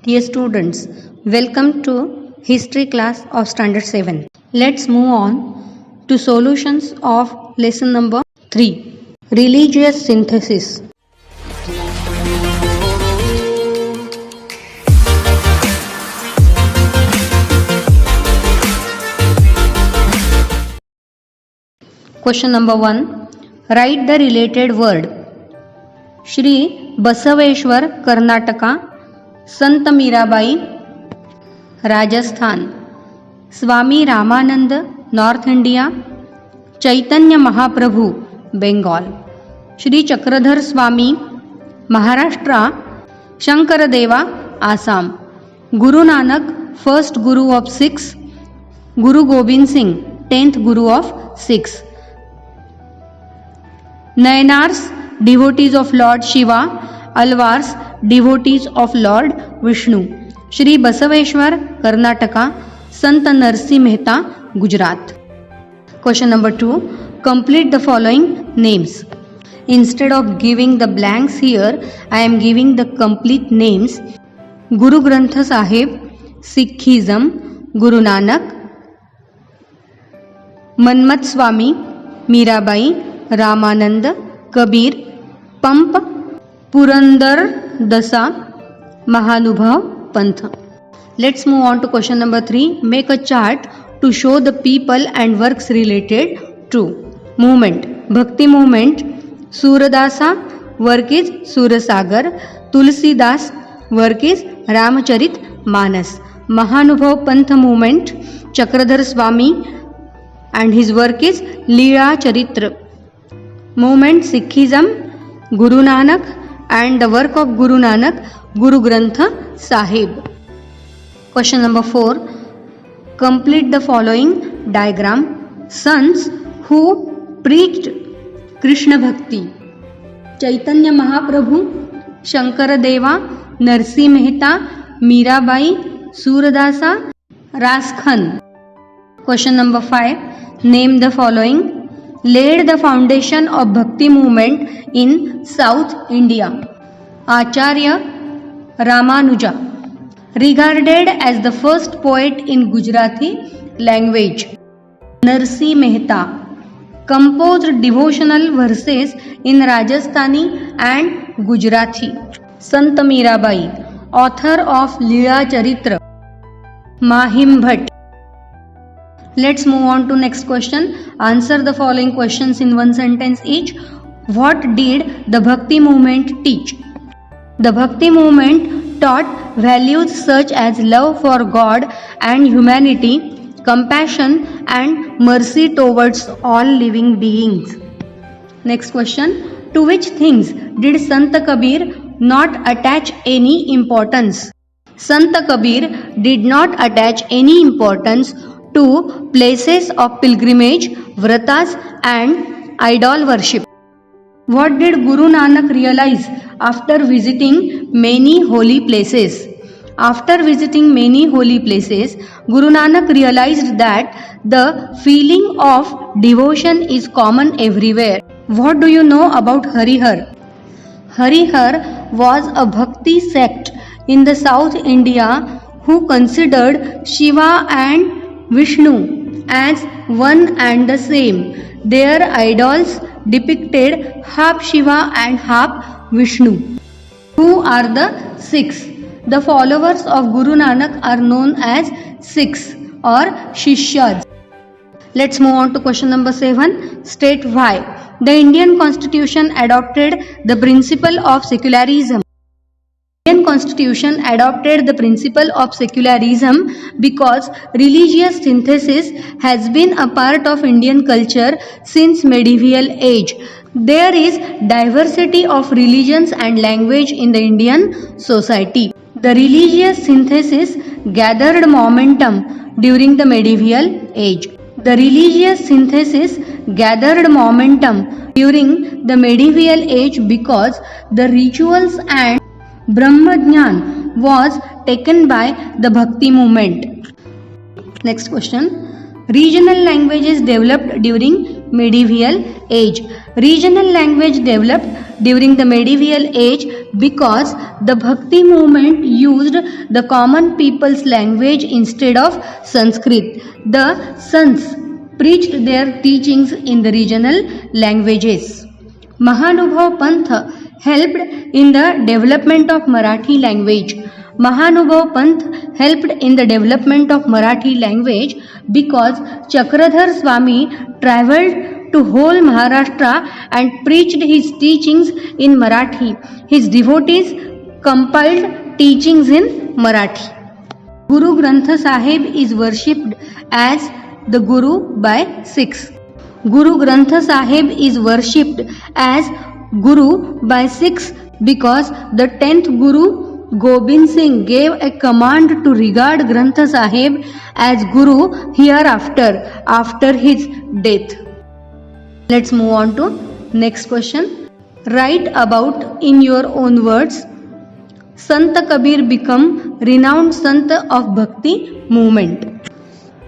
Dear students, welcome to History class of Standard 7. Let's move on to solutions of lesson number 3. Religious synthesis. Question number 1. Write the related word. Shri Basaveshwar, Karnataka. Sant Mirabai, Rajasthan. Swami Ramanand, north India. Chaitanya Mahaprabhu, Bengal. Shri Chakradhar Swami, Maharashtra. Shankardeva, Assam. Guru Nanak, first guru of Sikhs. Guru Gobind Singh, 10th guru of Sikhs. Nayanars, devotees of lord Shiva. Alvars, devotees of lord Vishnu. Shri Basaveshwar, Karnataka. Sant Narsi Mehta, Gujarat. Question number 2. Complete the following names. Instead of giving the blanks here, I am giving the complete names. Guru Granth Sahib, Sikhism. Guru Nanak. Manmat Swami, Mirabai, Ramanand, Kabir, Pump, Purandar Dasa, Mahanubhav Panth. Let's move on to question number 3. Make a chart to show the people and works related to movement. Bhakti movement, Suradasa, work is Surasagar. Tulsidas, work is Ramcharit Manas. Mahanubhav Panth movement, Chakradhar Swami and his work is Leela Charitra. Movement Sikhism, Guru Nanak and the work of Guru Nanak, Guru Granth Sahib. Question number 4. Complete the following diagram. Sons who preached Krishna Bhakti. Chaitanya Mahaprabhu, Shankaradeva, Narsi Mehta, Mirabai, Suradasa, Raskhan. Question number 5. Name the following. Laid the foundation of Bhakti movement in South India. Acharya Ramanuja, regarded as the first poet in Gujarati language. Narsi Mehta, composed devotional verses in Rajasthani and Gujarati. Sant Mirabai, author of Leela Charitra. Mahim Bhatt. Let's move on to next question. Answer the following questions in one sentence each. What did the Bhakti movement teach? The Bhakti movement taught values such as love for God and humanity, compassion and mercy towards all living beings. Next question. To which things did Sant Kabir not attach any importance? Sant Kabir did not attach any importance to places of pilgrimage, vratas and idol worship. What did Guru Nanak realize after visiting many holy places? After visiting many holy places, Guru Nanak realized that the feeling of devotion is common everywhere. What do you know about Harihar? Harihar was a Bhakti sect in the South India who considered Shiva and Vishnu as one and the same. Their idols depicted half Shiva and half Vishnu. Who are the Sikhs? The followers of Guru Nanak are known as Sikhs or Shishyas. Let's move on to question number 7. State why the Indian Constitution adopted the principle of secularism. Indian Constitution adopted the principle of secularism because religious synthesis has been a part of Indian culture since medieval age. There is diversity of religions and language in the Indian society. The religious synthesis gathered momentum during the medieval age. The religious synthesis gathered momentum during the medieval age because the rituals and Brahmajnan was taken by the Bhakti movement. Next question. Regional languages developed during medieval age. Regional language developed during the medieval age because the Bhakti movement used the common people's language instead of Sanskrit. The sons preached their teachings in the regional languages. Mahanubhav Pantha helped in the development of Marathi language. Mahanubhav Panth helped in the development of Marathi language because Chakradhar Swami travelled to whole Maharashtra and preached his teachings in Marathi. His devotees compiled teachings in Marathi. Guru Granth Sahib is worshipped as the Guru by Sikhs. Guru Granth Sahib is worshipped as Guru by Sikhs because the 10th Guru Gobind Singh gave a command to regard Granth Sahib as Guru hereafter after his death. Let's move on to next question. Write about in your own words. Sant Kabir become renowned Sant of Bhakti movement.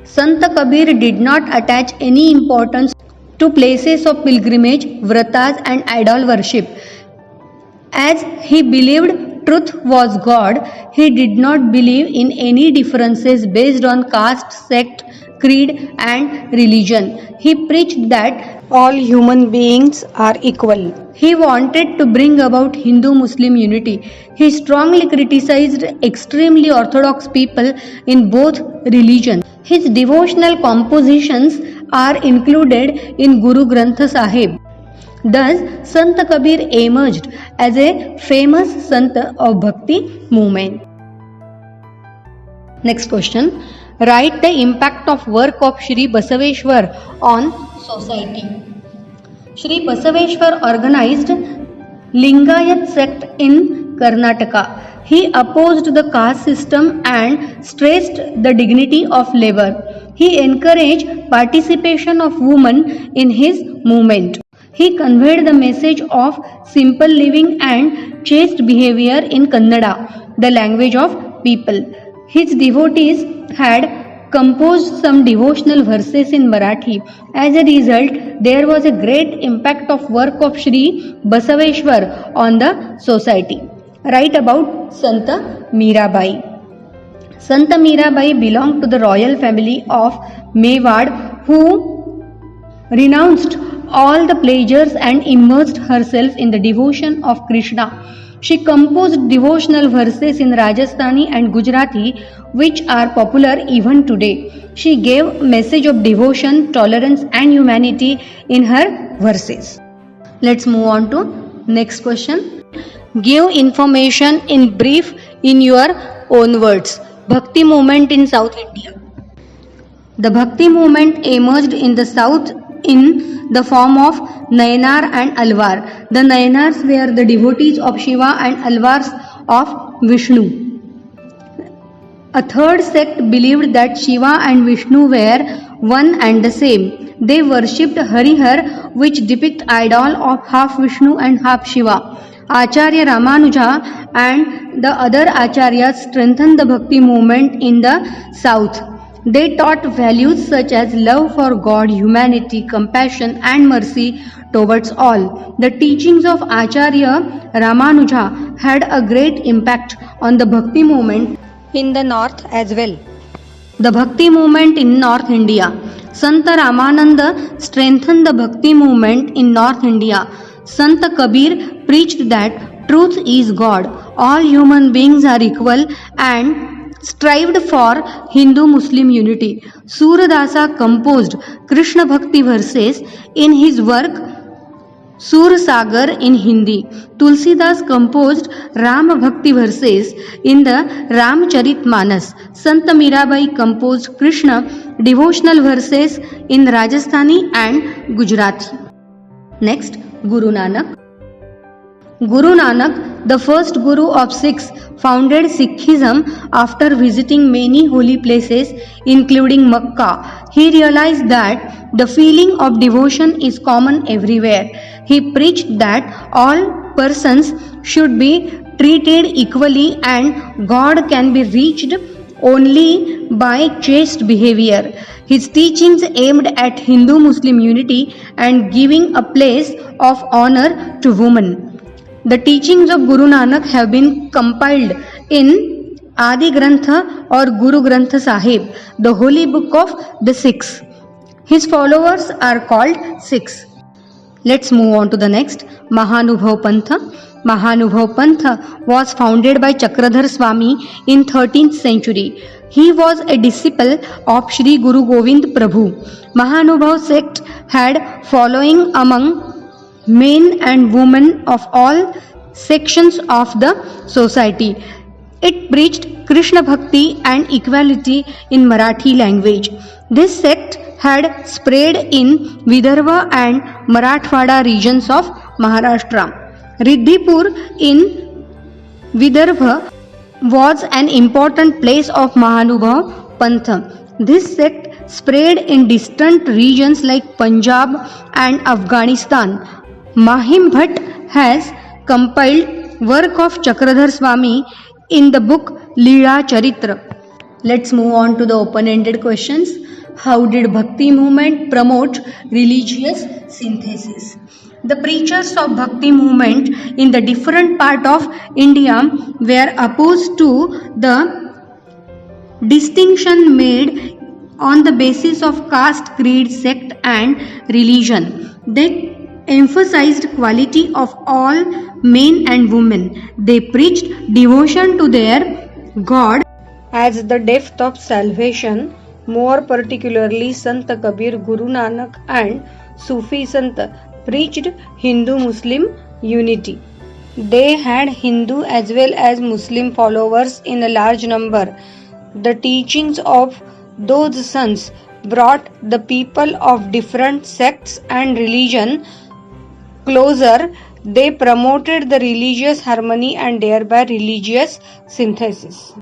Sant Kabir did not attach any importance to places of pilgrimage, vratas and idol worship. As he believed truth was God, he did not believe in any differences based on caste, sect, creed and religion. He preached that all human beings are equal. He wanted to bring about Hindu-Muslim unity. He strongly criticized extremely orthodox people in both religions. His devotional compositions are included in Guru Granth Sahib. Thus, Sant Kabir emerged as a famous Sant of Bhakti movement. Next question. Write the impact of work of Shri Basaveshwar on society. Shri Basaveshwar organized Lingayat sect in Karnataka. He opposed the caste system and stressed the dignity of labor. He encouraged participation of women in his movement. He conveyed the message of simple living and chaste behavior in Kannada, the language of people. His devotees had composed some devotional verses in Marathi. As a result, there was a great impact of work of Shri Basaveshwar on the society. Write about Santa Mirabai. Santa Mirabai belonged to the royal family of Mewad, who renounced all the pleasures and immersed herself in the devotion of Krishna. She composed devotional verses in Rajasthani and Gujarati which are popular even today. She gave message of devotion, tolerance and humanity in her verses. Let's move on to next question. Give information in brief in your own words. Bhakti movement in South India. The Bhakti movement emerged in the South in the form of Nayanar and Alvar. The Nayanars were the devotees of Shiva and Alvars of Vishnu. A third sect believed that Shiva and Vishnu were one and the same. They worshipped Harihar, which depict idol of half Vishnu and half Shiva. Acharya Ramanuja and the other acharyas strengthened the Bhakti movement in the South. They taught values such as love for God, humanity, compassion and mercy towards all. The teachings of Acharya Ramanuja had a great impact on the Bhakti movement in the North as well. The Bhakti movement in North India. Santa Ramananda strengthened the Bhakti movement in North India. Santa Kabir preached that truth is God, all human beings are equal and strived for Hindu-Muslim unity. Suradasa composed Krishna Bhakti verses in his work Sur Sagar in Hindi. Tulsidas composed Rama Bhakti verses in the Ramcharitmanas. Santa Mirabai composed Krishna devotional verses in Rajasthani and Gujarati. Next, Guru Nanak. Guru Nanak, the first Guru of Sikhs, founded Sikhism after visiting many holy places including Makkah. He realized that the feeling of devotion is common everywhere. He preached that all persons should be treated equally and God can be reached only by chaste behavior. His teachings aimed at Hindu-Muslim unity and giving a place of honor to women. The teachings of Guru Nanak have been compiled in Adi Grantha or Guru Granth Sahib, the holy book of the Sikhs. His followers are called Sikhs. Let's move on to the next. Mahanubhav Pantha. Mahanubhav Pantha was founded by Chakradhar Swami in 13th century. He was a disciple of Sri Guru Govind Prabhu. Mahanubhav sect had following among men and women of all sections of the society. It preached Krishna Bhakti and equality in Marathi language. This sect had spread in Vidarbha and Marathwada regions of Maharashtra. Riddhipur in Vidarbha was an important place of Mahanubhav Pantha. This sect spread in distant regions like Punjab and Afghanistan. Mahim Bhatt has compiled work of Chakradhar Swami in the book Leela Charitra. Let's move on to the open-ended questions. How did Bhakti movement promote religious synthesis? The preachers of Bhakti movement in the different part of India were opposed to the distinction made on the basis of caste, creed, sect and religion. They emphasized quality of all men and women. They preached devotion to their God as the depth of salvation. More particularly, Sant Kabir, Guru Nanak and Sufi Sant preached Hindu-Muslim unity. They had Hindu as well as Muslim followers in a large number. The teachings of those sons brought the people of different sects and religion closer. They promoted the religious harmony and thereby religious synthesis.